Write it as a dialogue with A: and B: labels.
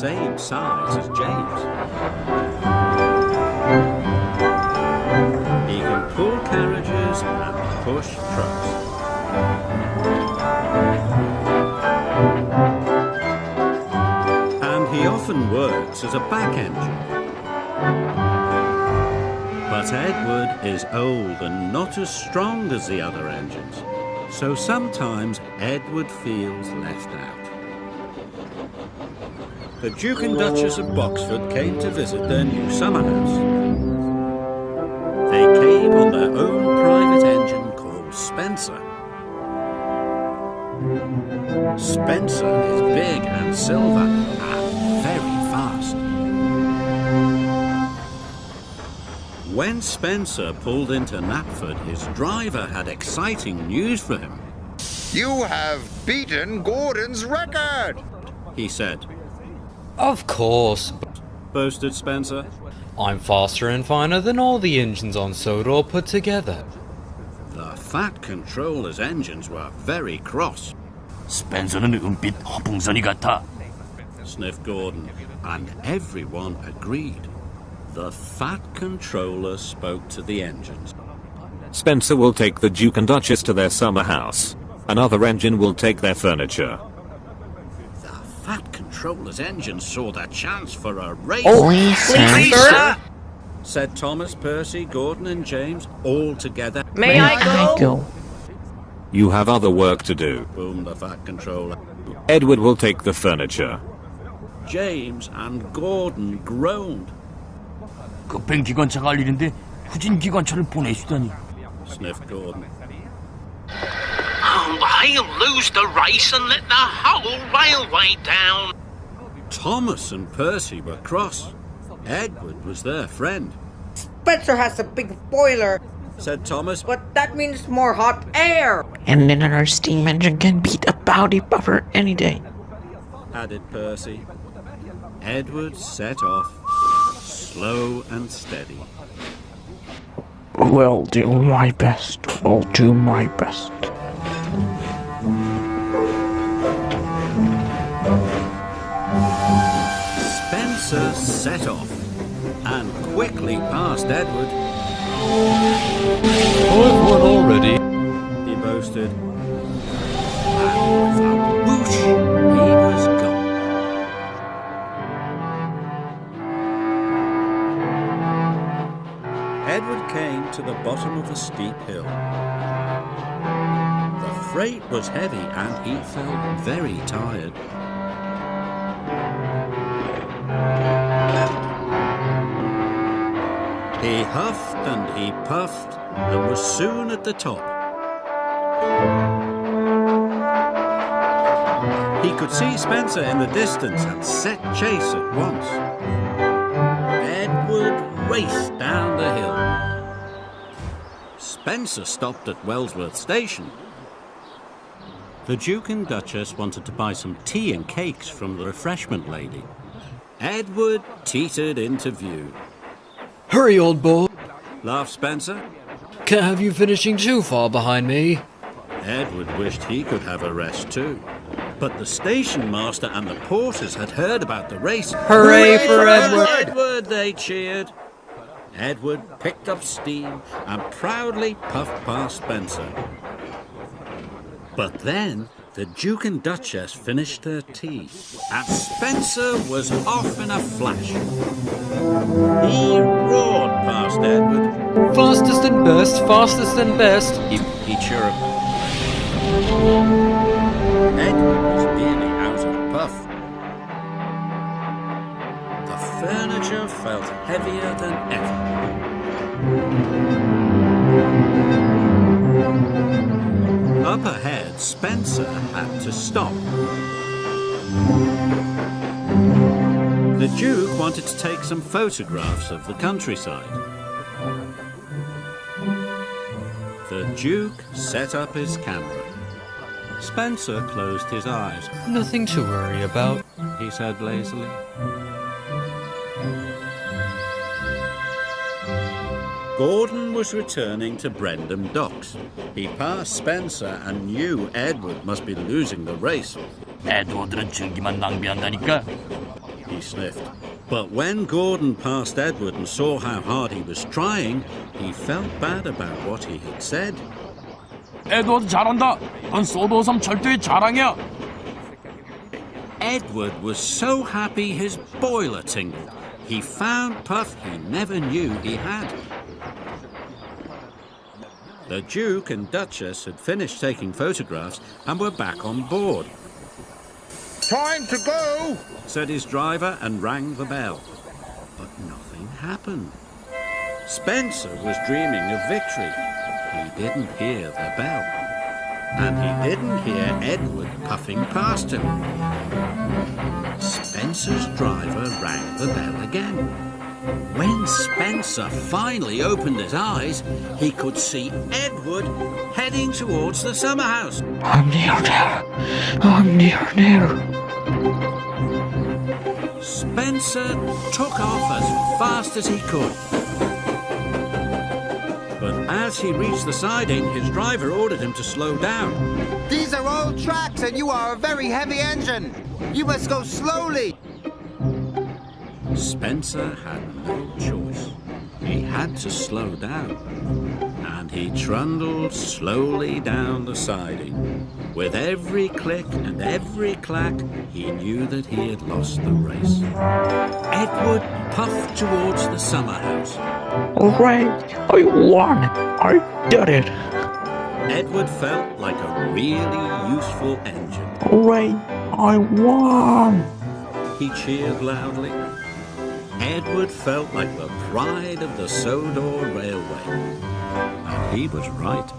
A: same size as James. He can pull carriages and push trucks. And he often works as a back engine. But Edward is old and not as strong as the other engines, so sometimes Edward feels left out. The Duke and Duchess of Boxford came to visit their new summer house. They came on their own private engine called Spencer. Spencer is big and silver and very fast. When Spencer pulled into Knapford, his driver had exciting news for him.
B: You have beaten Gordon's record,
A: he said.
C: Of course,
A: boasted Spencer.
C: I'm faster and finer than all the engines on Sodor put together.
A: The Fat Controller's engines were very cross,
D: 스펜서는 은빛 허풍선이 같아.
A: sniffed Gordon, and everyone agreed. The Fat Controller spoke to the engines.
E: Spencer will take the Duke and Duchess to their summer house. Another engine will take their furniture.
A: The Fat Controller's engines saw their chance for a race.
F: Please, sir?
A: Said Thomas, Percy, Gordon and James all together.
F: May I go?
E: You have other work to do.
A: Boomed the Fat Controller.
E: Edward will take the furniture.
A: James and Gordon groaned.
D: 급행 기관차가 할 일인데 후진 기관차를 보내주다니.
A: Sniffed Gordon.
G: I'll lose the race and let the whole railway down.
A: Thomas and Percy were cross. Edward was their friend.
H: Spencer has a big boiler,
A: said Thomas.
H: But that means more hot air.
F: And then our steam engine can beat a body buffer any day,
A: added Percy. Edward set off, slow and steady.
F: Will do my best. Will do my best.
A: Spencer set off and quickly passed Edward.
C: I've won already,
A: he boasted. And with a whoosh, he was gone. Edward came to the bottom of a steep hill. The freight was heavy and he felt very tired. He huffed and he puffed and was soon at the top. He could see Spencer in the distance and set chase at once. Edward raced down the hill. Spencer stopped at Wellsworth Station. The Duke and Duchess wanted to buy some tea and cakes from the refreshment lady. Edward teetered into view.
C: Hurry, old boy.
A: Laughed Spencer.
C: Can't have you finishing too far behind me.
A: Edward wished he could have a rest too. But the station master and the porters had heard about the race.
C: Hooray for Edward!
A: Edward, they cheered. Edward picked up steam and proudly puffed past Spencer. But then the Duke and Duchess finished their tea, and Spencer was off in a flash. He roared past Edward.
C: Fastest and best,
A: he chirruped. Edward was nearly out of puff. The furniture felt heavier than ever. Up ahead, Spencer had to stop. The Duke wanted to take some photographs of the countryside. The Duke set up his camera. Spencer closed his eyes.
C: Nothing to worry about,
A: he said lazily. Gordon was returning to Brendam Docks. He passed Spencer and knew Edward must be losing the race.
D: 에드워드는 전기만 낭비한다니까.
A: He he sniffed. But when Gordon passed Edward and saw how hard he was trying, he felt bad about what he had said.
D: 에드워드 잘한다. 넌 소도 섬 철도의 자랑이야.
A: Edward was so happy his boiler tingled. He found puff he never knew he had. The Duke and Duchess had finished taking photographs and were back on board.
B: Time to go!
A: Said his driver and rang the bell. But nothing happened. Spencer was dreaming of victory. He didn't hear the bell. And he didn't hear Edward puffing past him. Spencer's driver rang the bell again. When Spencer finally opened his eyes, he could see Edward heading towards the summer house.
F: I'm near there. I'm near there.
A: Spencer took off as fast as he could. But as he reached the siding, his driver ordered him to slow down.
I: These are old tracks and you are a very heavy engine. You must go slowly.
A: Spencer had no choice. He had to slow down. And he trundled slowly down the siding. With every click and every clack, he knew that he had lost the race. Edward puffed towards the summer house.
F: All right, I won. I did it.
A: Edward felt like a really useful engine.
F: All right, I won.
A: He cheered loudly. Edward felt like the pride of the Sodor Railway. And he was right.